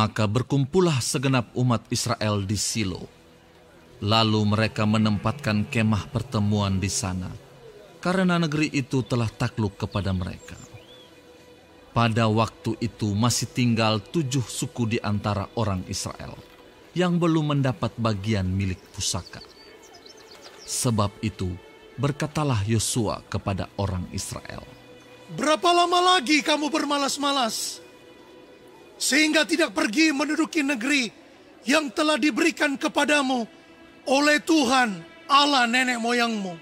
Maka berkumpullah segenap umat Israel di Silo. Lalu mereka menempatkan kemah pertemuan di sana, karena negeri itu telah takluk kepada mereka. Pada waktu itu masih tinggal 7 suku di antara orang Israel yang belum mendapat bagian milik pusaka. Sebab itu berkatalah Yosua kepada orang Israel, "Berapa lama lagi kamu bermalas-malas, sehingga tidak pergi menduduki negeri yang telah diberikan kepadamu oleh Tuhan Allah nenek moyangmu?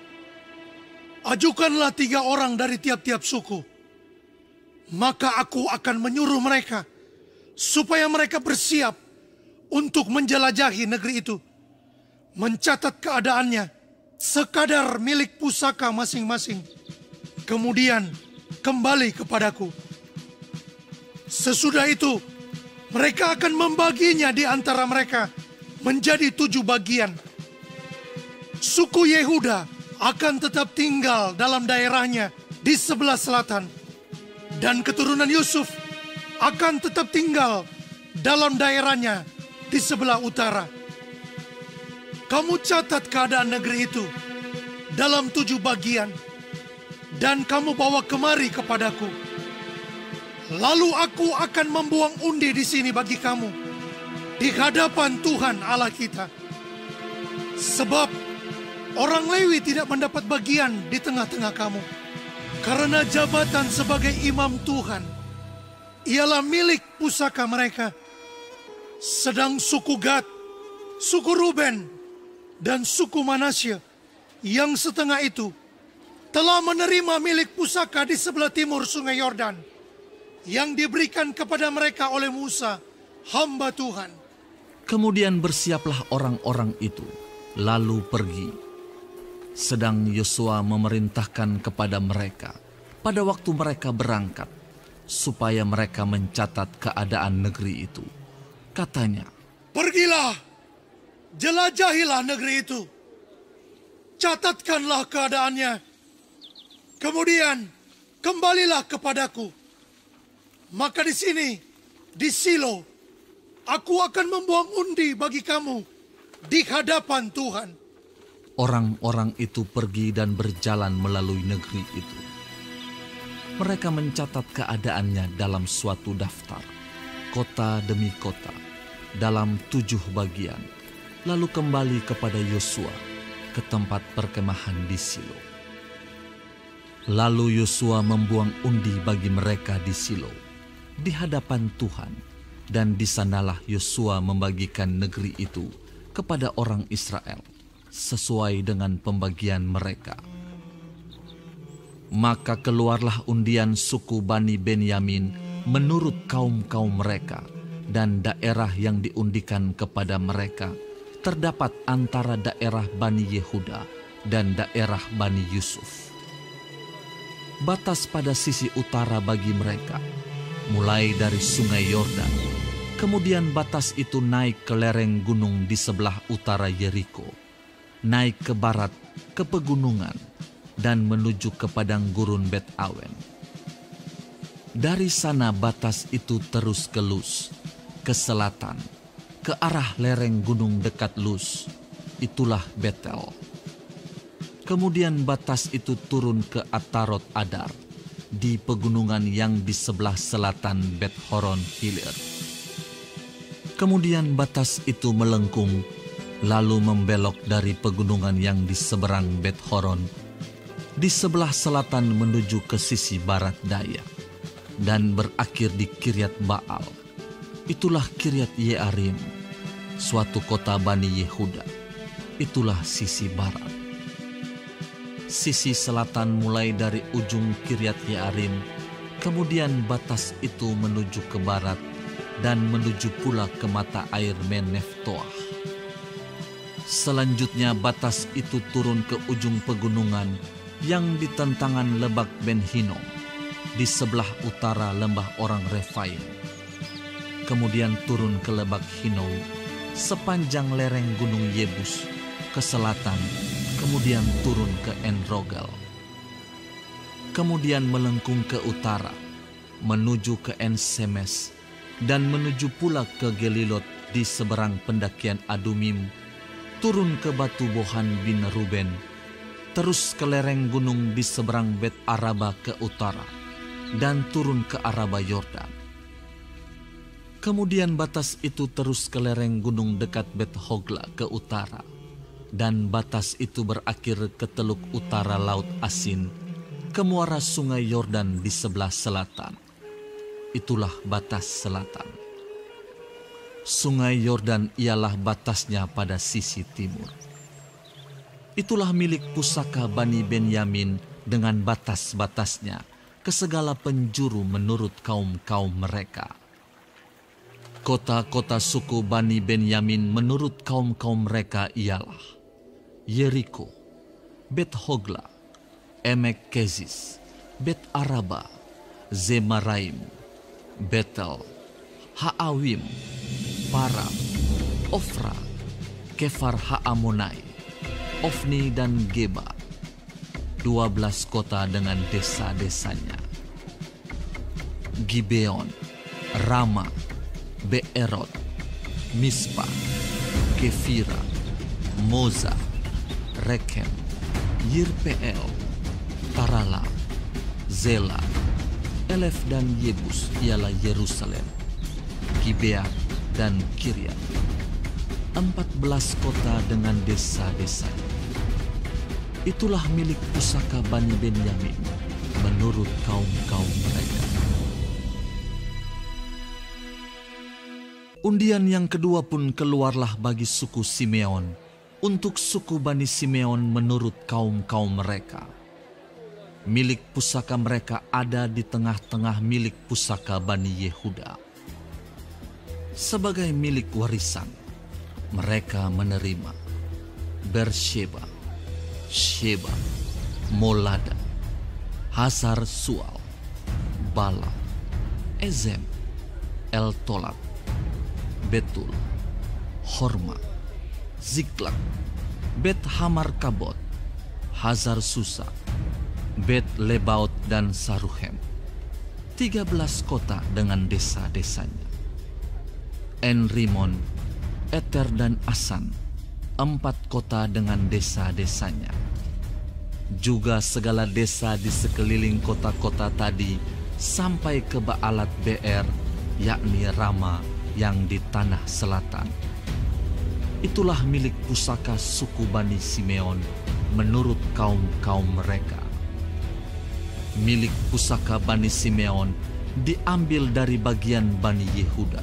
Ajukanlah 3 orang dari tiap-tiap suku, maka aku akan menyuruh mereka supaya mereka bersiap untuk menjelajahi negeri itu, mencatat keadaannya sekadar milik pusaka masing-masing, kemudian kembali kepadaku. Sesudah itu mereka akan membaginya di antara mereka menjadi 7 bagian. Suku Yehuda akan tetap tinggal dalam daerahnya di sebelah selatan, dan keturunan Yusuf akan tetap tinggal dalam daerahnya di sebelah utara. Kamu catat keadaan negeri itu dalam 7 bagian, dan kamu bawa kemari kepadaku. Lalu aku akan membuang undi di sini bagi kamu, di hadapan Tuhan Allah kita. Sebab orang Lewi tidak mendapat bagian di tengah-tengah kamu, karena jabatan sebagai imam Tuhan ialah milik pusaka mereka. Sedang suku Gad, suku Ruben, dan suku Manasye yang setengah itu telah menerima milik pusaka di sebelah timur sungai Yordan yang diberikan kepada mereka oleh Musa, hamba Tuhan." Kemudian bersiaplah orang-orang itu, lalu pergi. Sedang Yosua memerintahkan kepada mereka pada waktu mereka berangkat, supaya mereka mencatat keadaan negeri itu. Katanya, "Pergilah, jelajahilah negeri itu, catatkanlah keadaannya, kemudian kembalilah kepadaku. Maka di sini, di Silo, aku akan membuang undi bagi kamu di hadapan Tuhan." orang-orang itu pergi dan berjalan melalui negeri itu. Mereka mencatat keadaannya dalam suatu daftar, kota demi kota, dalam 7 bagian, lalu kembali kepada Yosua ke tempat perkemahan di Silo. Lalu Yosua membuang undi bagi mereka di Silo, di hadapan Tuhan, dan di sanalah Yosua membagikan negeri itu kepada orang Israel, sesuai dengan pembagian mereka. Maka keluarlah undian suku Bani Benyamin menurut kaum-kaum mereka, dan daerah yang diundikan kepada mereka terdapat antara daerah Bani Yehuda dan daerah Bani Yusuf. Batas pada sisi utara bagi mereka, mulai dari sungai Yordan, kemudian batas itu naik ke lereng gunung di sebelah utara Yeriko, naik ke barat ke pegunungan, dan menuju ke padang gurun Bet Awen. Dari sana batas itu terus ke Lus, ke selatan, ke arah lereng gunung dekat Lus, itulah Betel. Kemudian batas itu turun ke Atarot Adar, di pegunungan yang di sebelah selatan Bet Horon Hilir. Kemudian batas itu melengkung, lalu membelok dari pegunungan yang di seberang Bet Horon, di sebelah selatan menuju ke sisi barat daya, dan berakhir di Kiryat Baal. Itulah Kiryat Yearim, suatu kota Bani Yehuda. Itulah sisi barat. Sisi selatan mulai dari ujung Kiryat Yearim, kemudian batas itu menuju ke barat, dan menuju pula ke mata air Meneftoah. Selanjutnya batas itu turun ke ujung pegunungan yang di tentangan Lebak Ben Hinnom, di sebelah utara lembah orang Refaim. Kemudian turun ke Lebak Hinnom sepanjang lereng gunung Yebus ke selatan, kemudian turun ke En-Rogel. Kemudian melengkung ke utara, menuju ke En-Semes, dan menuju pula ke Gelilot di seberang pendakian Adumim, turun ke batu Bohan bin Ruben, terus ke lereng gunung di seberang Bet Araba ke utara, dan turun ke Araba Yordan. Kemudian batas itu terus ke lereng gunung dekat Bet Hogla ke utara, dan batas itu berakhir ke teluk utara Laut Asin, ke muara sungai Yordan di sebelah selatan. Itulah batas selatan. Sungai Yordan ialah batasnya pada sisi timur. Itulah milik pusaka Bani Benyamin dengan batas-batasnya ke segala penjuru menurut kaum-kaum mereka. Kota-kota suku Bani Benyamin menurut kaum-kaum mereka ialah Yeriko, Bet Hogla, Emek Kezis, Bet Araba, Zemaraim, Betel, Haawim, Param, Ofra, Kefar Haamonai, Ofni dan Geba, 12 kota dengan desa-desanya. Gibeon, Rama, Beerot, Mispa, Kefira, Moza, Rekem, Yirpeel, Tarala, Zela, Elef dan Yebus ialah Yerusalem, Gibea dan Kiryat, 14 kota dengan desa-desanya. Itulah milik pusaka Bani Benyamin menurut kaum-kaum mereka. Undian yang kedua pun keluarlah bagi suku Simeon, untuk suku Bani Simeon menurut kaum-kaum mereka. Milik pusaka mereka ada di tengah-tengah milik pusaka Bani Yehuda. Sebagai milik warisan, mereka menerima Bersheba, Sheba, Molada, Hazar Sual, Bala, Ezem, El-Tolat, Betul, Horma, Ziklag, Bet Hamar Kabot, Hazar Susa, Bet Lebaot dan Saruhem, 13 kota dengan desa-desanya. En-Rimon, Eter dan Asan, 4 kota dengan desa-desanya. Juga segala desa di sekeliling kota-kota tadi sampai ke Baalat Beer, yakni Rama yang di tanah selatan. Itulah milik pusaka suku Bani Simeon menurut kaum-kaum mereka. Milik pusaka Bani Simeon diambil dari bagian Bani Yehuda.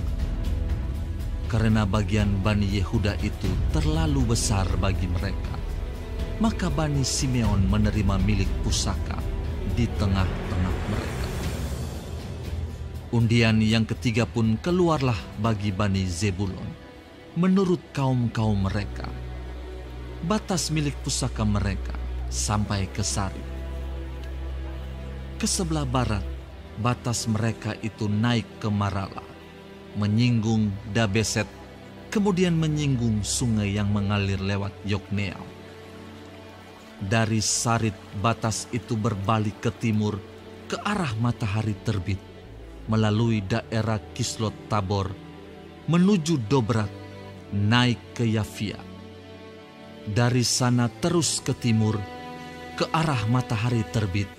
Karena bagian Bani Yehuda itu terlalu besar bagi mereka, maka Bani Simeon menerima milik pusaka di tengah-tengah mereka. Undian yang ketiga pun keluarlah bagi Bani Zebulon menurut kaum-kaum mereka. Batas milik pusaka mereka sampai ke Sari. Ke sebelah barat, batas mereka itu naik ke Marala, menyinggung Dabeset, kemudian menyinggung sungai yang mengalir lewat Yokneam. Dari Sarit batas itu berbalik ke timur, ke arah matahari terbit, melalui daerah Kislot Tabor, menuju Dobrat, naik ke Yafia. Dari sana terus ke timur, ke arah matahari terbit,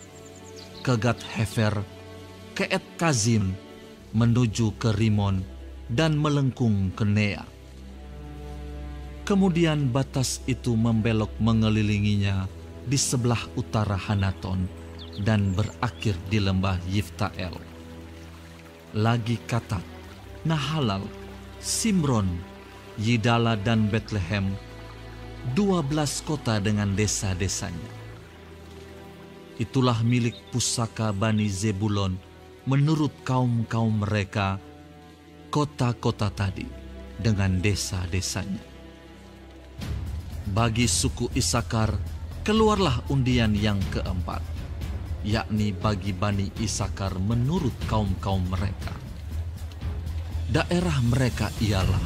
ke Gat Hefer, ke Et Kazim, menuju ke Rimon, dan melengkung ke Nea. Kemudian batas itu membelok mengelilinginya di sebelah utara Hanaton dan berakhir di lembah Yiftael. Lagi Katat, Nahalal, Simron, Yidala dan Betlehem, 12 kota dengan desa-desanya. Itulah milik pusaka Bani Zebulon menurut kaum-kaum mereka, kota-kota tadi dengan desa-desanya. Bagi suku Isakar keluarlah undian yang keempat, yakni bagi Bani Isakar menurut kaum-kaum mereka. Daerah mereka ialah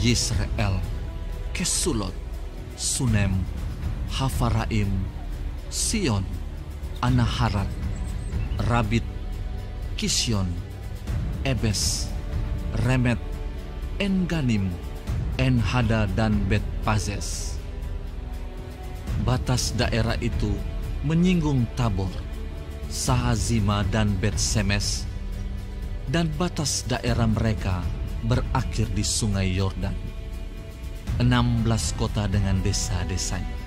Yisrael, Kesulot, Sunem, Hafaraim, Sion, Anaharat, Rabit, Kisyon, Ebes, Remet, En-Ganim, En-Hada, dan Bet-Pazes. Batas daerah itu menyinggung Tabor, Sahazima, dan Bet-Semes, dan batas daerah mereka berakhir di Sungai Yordan. 16 kota dengan desa-desanya.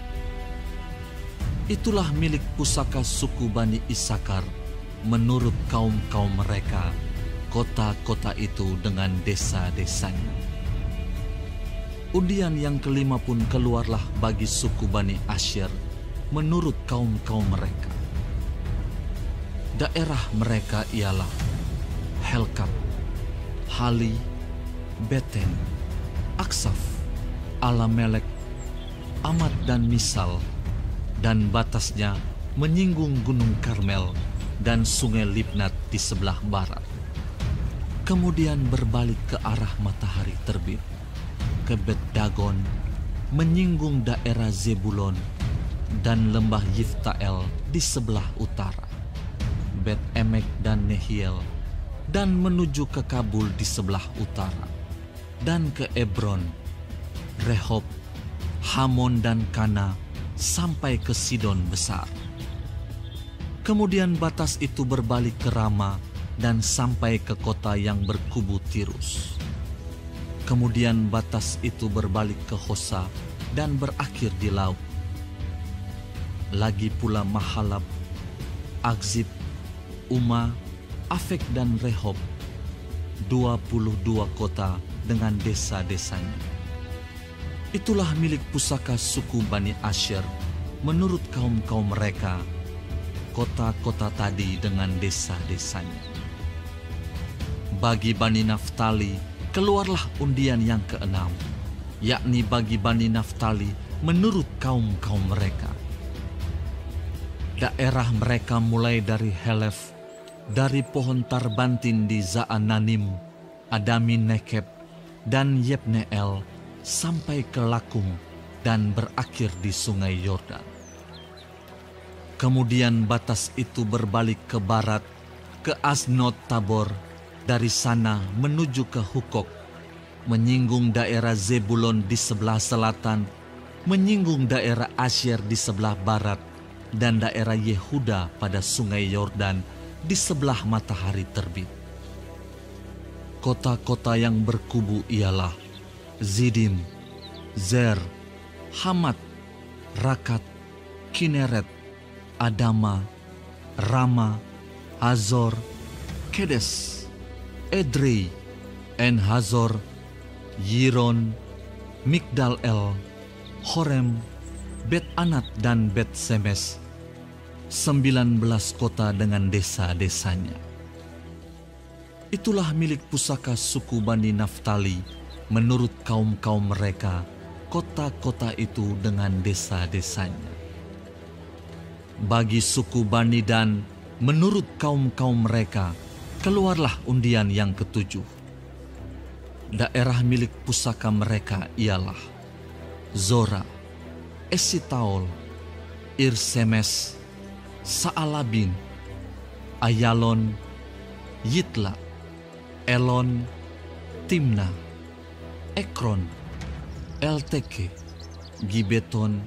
Itulah milik pusaka suku Bani Isakar menurut kaum-kaum mereka, kota-kota itu dengan desa-desanya. Undian yang kelima pun keluarlah bagi suku Bani Asyer menurut kaum-kaum mereka. Daerah mereka ialah Helkat, Hali, Beten, Aksaf, Alamelek, Amat, dan Misal, dan batasnya menyinggung Gunung Karmel dan Sungai Libnat di sebelah barat. Kemudian berbalik ke arah matahari terbit, ke Bet-Dagon, menyinggung daerah Zebulon dan lembah Yiftael di sebelah utara, Bet-Emek dan Nehiel, dan menuju ke Kabul di sebelah utara, dan ke Ebron, Rehob, Hamon, dan Kana, sampai ke Sidon Besar. Kemudian batas itu berbalik ke Rama dan sampai ke kota yang berkubu Tirus. Kemudian batas itu berbalik ke Hosa dan berakhir di laut. Lagi pula Mahalab, Akzib, Uma, Afek, dan Rehob, 22 kota dengan desa-desanya. Itulah milik pusaka suku Bani Asyer menurut kaum-kaum mereka, kota-kota tadi dengan desa-desanya. Bagi Bani Naftali keluarlah undian yang keenam, yakni bagi Bani Naftali menurut kaum-kaum mereka. Daerah mereka mulai dari Helef, dari pohon Tarbantin di Zaananim, Adami Nekeb, dan Yebneel, sampai ke Lakum dan berakhir di Sungai Yordan. Kemudian batas itu berbalik ke barat, ke Asnot Tabor, dari sana menuju ke Hukok, menyinggung daerah Zebulon di sebelah selatan, menyinggung daerah Asyer di sebelah barat, dan daerah Yehuda pada Sungai Yordan di sebelah matahari terbit. Kota-kota yang berkubu ialah Zidim, Zer, Hamat, Rakat, Kineret, Adama, Rama, Hazor, Kedes, Edrei, En-Hazor, Yiron, Migdal-El, Horem, Bet-Anat, dan Bet-Semes, 19 kota dengan desa-desanya. Itulah milik pusaka suku Bani Naftali menurut kaum-kaum mereka, kota-kota itu dengan desa-desanya. Bagi suku Bani Dan menurut kaum-kaum mereka, keluarlah undian yang ketujuh. Daerah milik pusaka mereka ialah Zora, Esitaol, Irsemes, Saalabin, Ayalon, Yitla, Elon, Timna, Ekron, Elteke, Gibeton,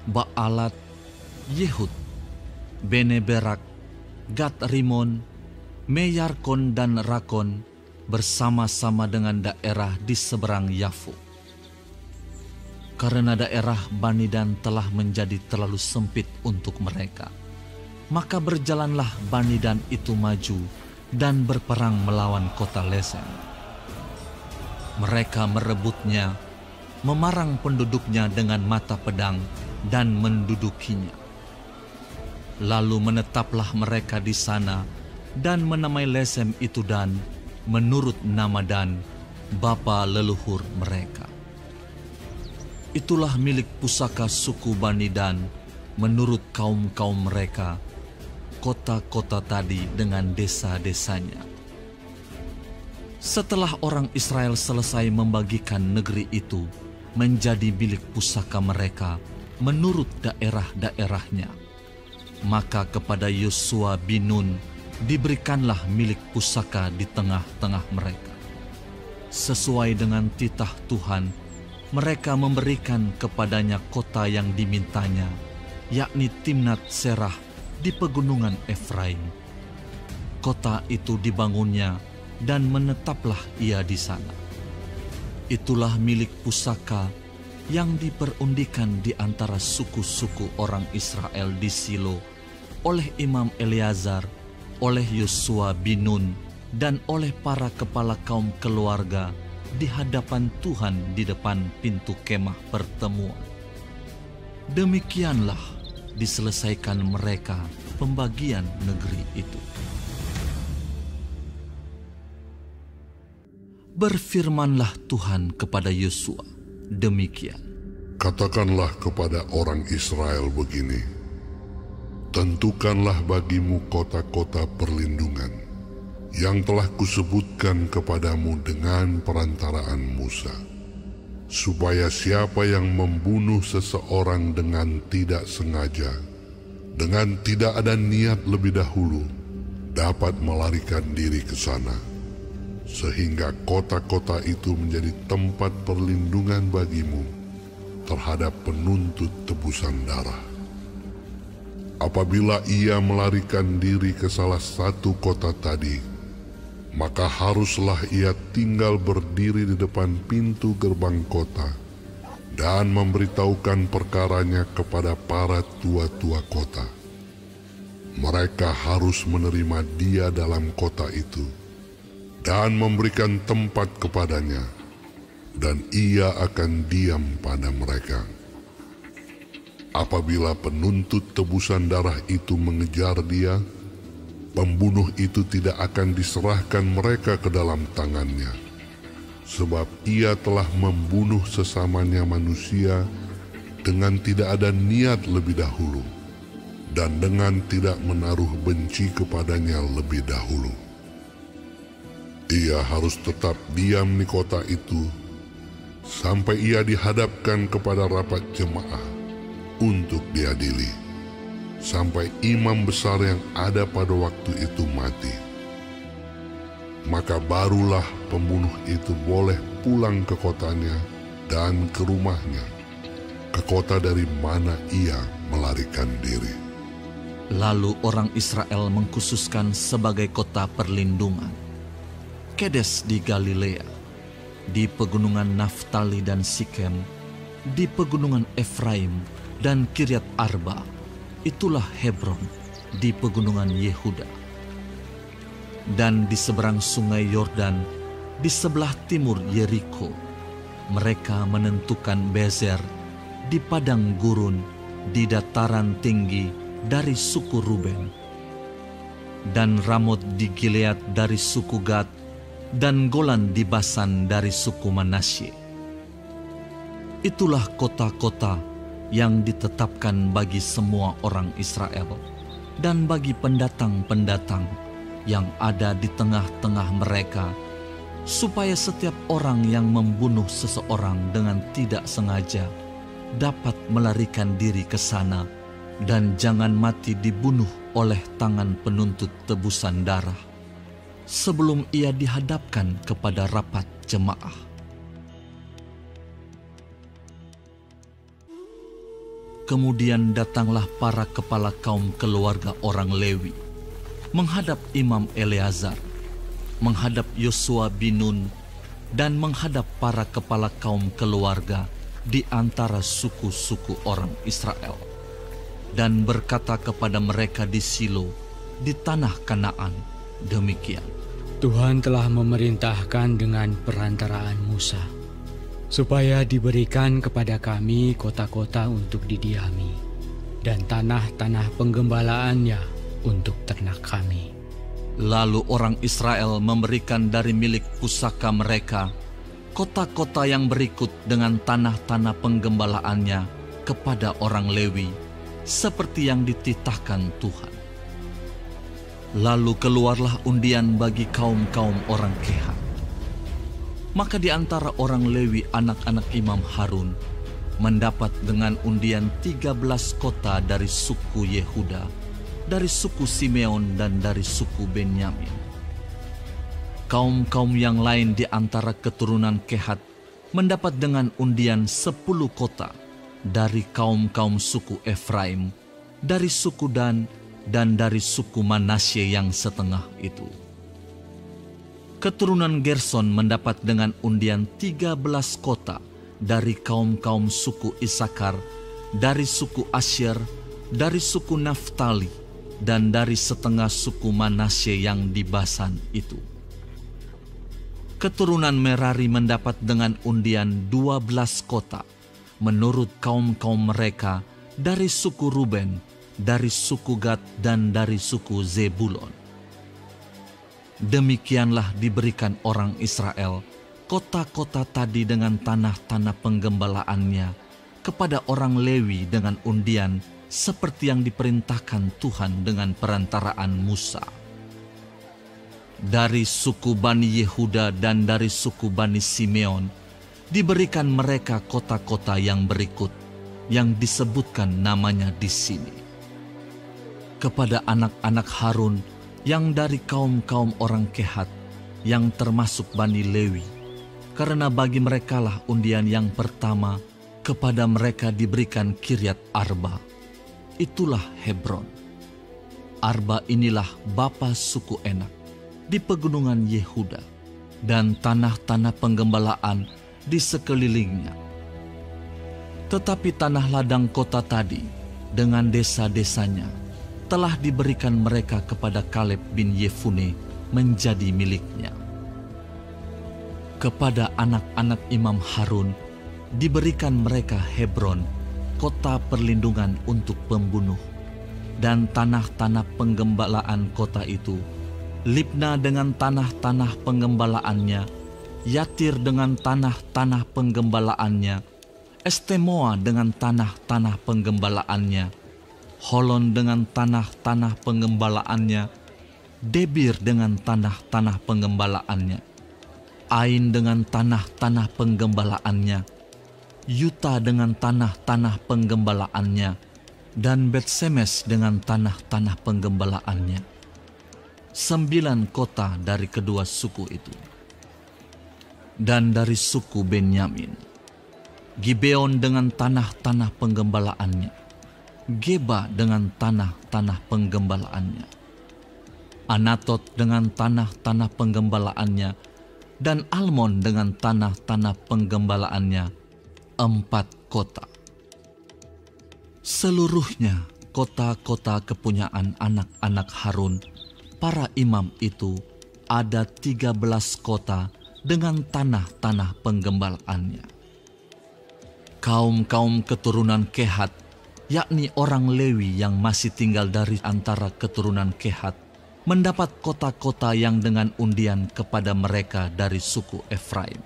Baalat, Yehud, Bene-Berak, Gat-Rimon, Meyarkon, dan Rakon bersama-sama dengan daerah di seberang Yafu. Karena daerah Bani Dan telah menjadi terlalu sempit untuk mereka, maka berjalanlah Bani Dan itu maju dan berperang melawan kota Lesem. Mereka merebutnya, memarang penduduknya dengan mata pedang dan mendudukinya. Lalu menetaplah mereka di sana dan menamai Lesem itu Dan menurut nama Dan, bapa leluhur mereka. Itulah milik pusaka suku Bani Dan menurut kaum-kaum mereka, kota-kota tadi dengan desa-desanya. Setelah orang Israel selesai membagikan negeri itu menjadi milik pusaka mereka menurut daerah-daerahnya, maka kepada Yosua bin Nun diberikanlah milik pusaka di tengah-tengah mereka. Sesuai dengan titah Tuhan, mereka memberikan kepadanya kota yang dimintanya, yakni Timnat Serah di pegunungan Efraim. Kota itu dibangunnya dan menetaplah ia di sana. Itulah milik pusaka yang diperundikan di antara suku-suku orang Israel di Silo oleh Imam Eleazar, oleh Yosua bin Nun, dan oleh para kepala kaum keluarga di hadapan Tuhan di depan pintu kemah pertemuan. Demikianlah diselesaikan mereka pembagian negeri itu. Berfirmanlah Tuhan kepada Yosua demikian. Katakanlah kepada orang Israel begini, tentukanlah bagimu kota-kota perlindungan yang telah kusebutkan kepadamu dengan perantaraan Musa, supaya siapa yang membunuh seseorang dengan tidak sengaja, dengan tidak ada niat lebih dahulu, dapat melarikan diri ke sana, sehingga kota-kota itu menjadi tempat perlindungan bagimu terhadap penuntut tebusan darah. Apabila ia melarikan diri ke salah satu kota tadi, maka haruslah ia tinggal berdiri di depan pintu gerbang kota dan memberitahukan perkaranya kepada para tua-tua kota. Mereka harus menerima dia dalam kota itu dan memberikan tempat kepadanya, dan ia akan diam pada mereka. Apabila penuntut tebusan darah itu mengejar dia, pembunuh itu tidak akan diserahkan mereka ke dalam tangannya, sebab ia telah membunuh sesamanya manusia dengan tidak ada niat lebih dahulu, dan dengan tidak menaruh benci kepadanya lebih dahulu. Ia harus tetap diam di kota itu sampai ia dihadapkan kepada rapat jemaah untuk diadili, sampai imam besar yang ada pada waktu itu mati. Maka barulah pembunuh itu boleh pulang ke kotanya dan ke rumahnya, ke kota dari mana ia melarikan diri. Lalu orang Israel mengkhususkan sebagai kota perlindungan Kedes di Galilea, di pegunungan Naftali dan Sikem, di pegunungan Efraim dan Kiryat Arba. Itulah Hebron di pegunungan Yehuda. Dan di seberang sungai Yordan, di sebelah timur Yeriko, mereka menentukan Bezer di padang gurun di dataran tinggi dari suku Ruben, dan Ramot di Gilead dari suku Gad, dan Golan di Basan dari suku Manasye. Itulah kota-kota yang ditetapkan bagi semua orang Israel dan bagi pendatang-pendatang yang ada di tengah-tengah mereka, supaya setiap orang yang membunuh seseorang dengan tidak sengaja dapat melarikan diri ke sana dan jangan mati dibunuh oleh tangan penuntut tebusan darah sebelum ia dihadapkan kepada rapat jemaah. Kemudian datanglah para kepala kaum keluarga orang Lewi, menghadap Imam Eleazar, menghadap Yosua bin Nun, dan menghadap para kepala kaum keluarga di antara suku-suku orang Israel, dan berkata kepada mereka di Silo, di tanah Kanaan, demikian. Tuhan telah memerintahkan dengan perantaraan Musa, supaya diberikan kepada kami kota-kota untuk didiami, dan tanah-tanah penggembalaannya untuk ternak kami. Lalu orang Israel memberikan dari milik pusaka mereka kota-kota yang berikut dengan tanah-tanah penggembalaannya kepada orang Lewi, seperti yang dititahkan Tuhan. Lalu keluarlah undian bagi kaum-kaum orang Kehat. Maka di antara orang Lewi anak-anak Imam Harun mendapat dengan undian 13 kota dari suku Yehuda, dari suku Simeon dan dari suku Benyamin. Kaum-kaum yang lain di antara keturunan Kehat mendapat dengan undian 10 kota dari kaum-kaum suku Efraim, dari suku Dan, dan dari suku Manasye yang setengah itu. Keturunan Gerson mendapat dengan undian 13 kota dari kaum-kaum suku Isakar, dari suku Asyer, dari suku Naftali, dan dari setengah suku Manasye yang di Basan itu. Keturunan Merari mendapat dengan undian 12 kota menurut kaum-kaum mereka dari suku Ruben, dari suku Gad, dan dari suku Zebulon. Demikianlah diberikan orang Israel kota-kota tadi dengan tanah-tanah penggembalaannya kepada orang Lewi dengan undian seperti yang diperintahkan Tuhan dengan perantaraan Musa. Dari suku Bani Yehuda dan dari suku Bani Simeon diberikan mereka kota-kota yang berikut yang disebutkan namanya di sini. Kepada anak-anak Harun yang dari kaum-kaum orang Kehat yang termasuk Bani Lewi, karena bagi merekalah undian yang pertama, kepada mereka diberikan Kiryat Arba, itulah Hebron. Arba inilah bapa suku Enak di pegunungan Yehuda dan tanah-tanah penggembalaan di sekelilingnya. Tetapi tanah ladang kota tadi dengan desa-desanya telah diberikan mereka kepada Kaleb bin Yefune menjadi miliknya. Kepada anak-anak Imam Harun diberikan mereka Hebron, kota perlindungan untuk pembunuh, dan tanah-tanah penggembalaan kota itu, Libna dengan tanah-tanah penggembalaannya, Yatir dengan tanah-tanah penggembalaannya, Estemoa dengan tanah-tanah penggembalaannya, Holon dengan tanah-tanah penggembalaannya, Debir dengan tanah-tanah penggembalaannya, Ain dengan tanah-tanah penggembalaannya, Yuta dengan tanah-tanah penggembalaannya, dan Bet-Semes dengan tanah-tanah penggembalaannya. 9 kota dari kedua suku itu. Dan dari suku Benyamin, Gibeon dengan tanah-tanah penggembalaannya, Geba dengan tanah-tanah penggembalaannya, Anatot dengan tanah-tanah penggembalaannya, dan Almon dengan tanah-tanah penggembalaannya, 4 kota. Seluruhnya kota-kota kepunyaan anak-anak Harun, para imam itu, ada 13 kota dengan tanah-tanah penggembalaannya. Kaum-kaum keturunan Kehat, yakni orang Lewi yang masih tinggal dari antara keturunan Kehat, mendapat kota-kota yang dengan undian kepada mereka dari suku Efraim.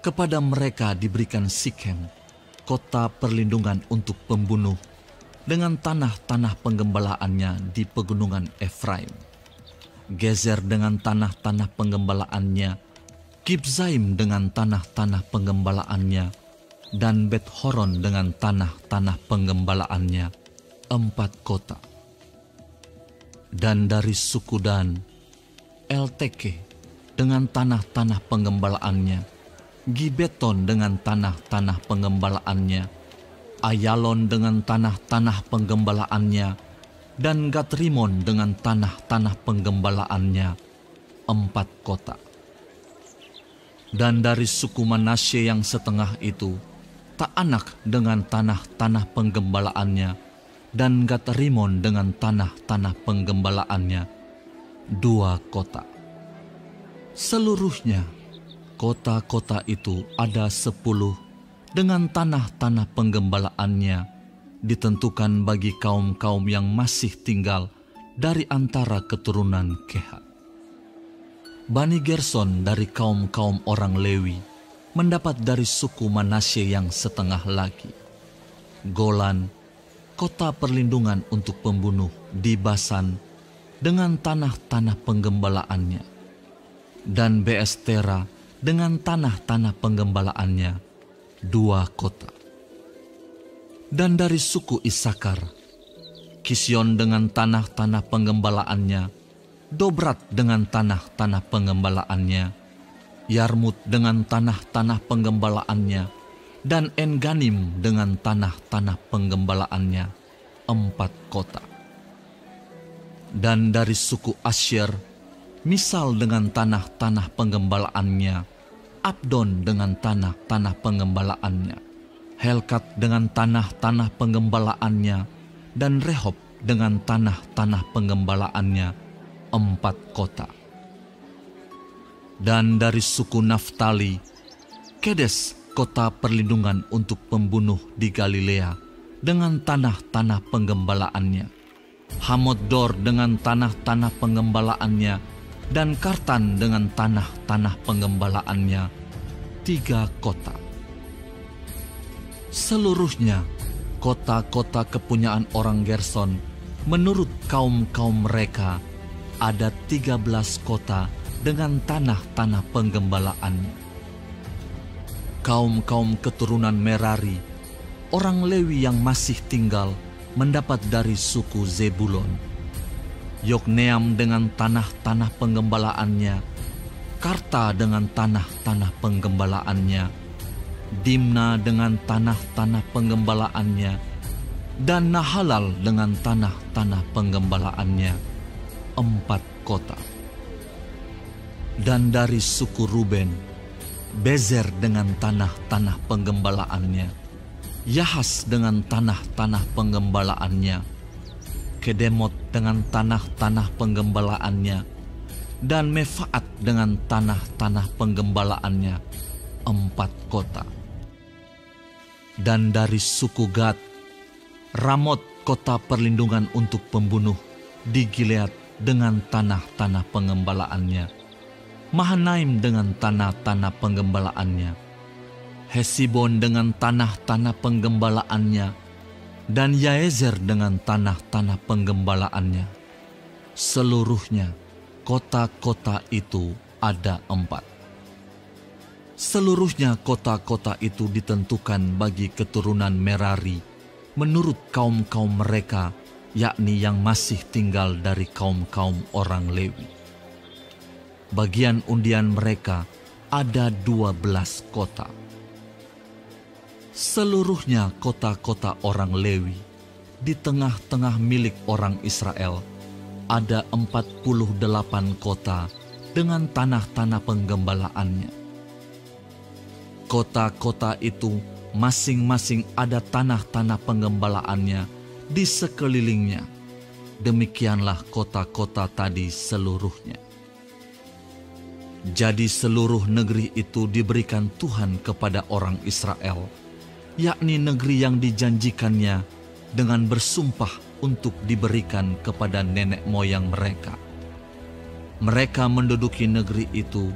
Kepada mereka diberikan Sikem, kota perlindungan untuk pembunuh, dengan tanah-tanah penggembalaannya di pegunungan Efraim. Gezer dengan tanah-tanah penggembalaannya, Kibzaim dengan tanah-tanah penggembalaannya, dan Bet Horon dengan tanah-tanah penggembalaannya, 4 kota. Dan dari suku Dan, Elteke dengan tanah-tanah penggembalaannya, Gibeton dengan tanah-tanah penggembalaannya, Ayalon dengan tanah-tanah penggembalaannya, dan Gatrimon dengan tanah-tanah penggembalaannya, 4 kota. Dan dari suku Manasye yang setengah itu, Ta'anak dengan tanah-tanah penggembalaannya, dan Gatrimon dengan tanah-tanah penggembalaannya, 2 kota. Seluruhnya, kota-kota itu ada 10 dengan tanah-tanah penggembalaannya, ditentukan bagi kaum-kaum yang masih tinggal dari antara keturunan Kehat. Bani Gerson dari kaum-kaum orang Lewi mendapat dari suku Manasye yang setengah lagi. Golan, kota perlindungan untuk pembunuh di Basan dengan tanah-tanah penggembalaannya, dan Beestera dengan tanah-tanah penggembalaannya, 2 kota. Dan dari suku Isakar, Kision dengan tanah-tanah penggembalaannya, Dobrat dengan tanah-tanah penggembalaannya, Yarmut dengan tanah-tanah penggembalaannya, dan En-Ganim dengan tanah-tanah penggembalaannya, 4 kota. Dan dari suku Asyer, Misal dengan tanah-tanah penggembalaannya, Abdon dengan tanah-tanah penggembalaannya, Helkat dengan tanah-tanah penggembalaannya, dan Rehob dengan tanah-tanah penggembalaannya, 4 kota. Dan dari suku Naftali, Kedes, kota perlindungan untuk pembunuh di Galilea, dengan tanah-tanah penggembalaannya, Hamoddor dengan tanah-tanah penggembalaannya, dan Kartan dengan tanah-tanah penggembalaannya, 3 kota. Seluruhnya kota-kota kepunyaan orang Gerson menurut kaum-kaum mereka ada 13 kota dengan tanah-tanah penggembalaannya. Kaum-kaum keturunan Merari, orang Lewi yang masih tinggal, mendapat dari suku Zebulon, Yokneam dengan tanah-tanah penggembalaannya, Karta dengan tanah-tanah penggembalaannya, Dimna dengan tanah-tanah penggembalaannya, dan Nahalal dengan tanah-tanah penggembalaannya, 4 kota. Dan dari suku Ruben, Bezer dengan tanah-tanah penggembalaannya, Yahas dengan tanah-tanah penggembalaannya, Kedemot dengan tanah-tanah penggembalaannya, dan Mefaat dengan tanah-tanah penggembalaannya, 4 kota. Dan dari suku Gad, Ramot, kota perlindungan untuk pembunuh di Gilead dengan tanah-tanah pengembalaannya, Mahanaim dengan tanah-tanah penggembalaannya, Hesibon dengan tanah-tanah penggembalaannya, dan Yaezer dengan tanah-tanah penggembalaannya. Seluruhnya kota-kota itu ada 4. Seluruhnya kota-kota itu ditentukan bagi keturunan Merari menurut kaum-kaum mereka, yakni yang masih tinggal dari kaum-kaum orang Lewi. Bagian undian mereka ada 12 kota. Seluruhnya kota-kota orang Lewi di tengah-tengah milik orang Israel ada 48 kota dengan tanah-tanah penggembalaannya. Kota-kota itu masing-masing ada tanah-tanah penggembalaannya di sekelilingnya. Demikianlah kota-kota tadi seluruhnya. Jadi seluruh negeri itu diberikan Tuhan kepada orang Israel, yakni negeri yang dijanjikannya dengan bersumpah untuk diberikan kepada nenek moyang mereka. Mereka menduduki negeri itu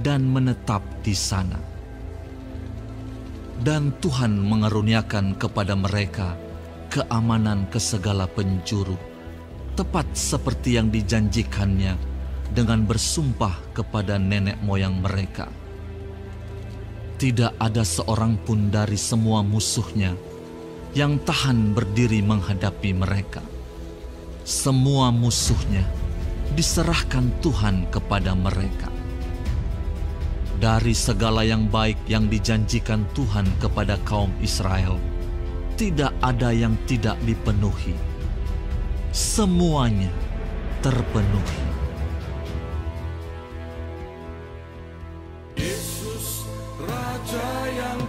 dan menetap di sana. Dan Tuhan mengaruniakan kepada mereka keamanan ke segala penjuru, tepat seperti yang dijanjikannya dengan bersumpah kepada nenek moyang mereka. Tidak ada seorang pun dari semua musuhnya yang tahan berdiri menghadapi mereka. Semua musuhnya diserahkan Tuhan kepada mereka. Dari segala yang baik yang dijanjikan Tuhan kepada kaum Israel, tidak ada yang tidak dipenuhi. Semuanya terpenuhi. Yesus, Raja yang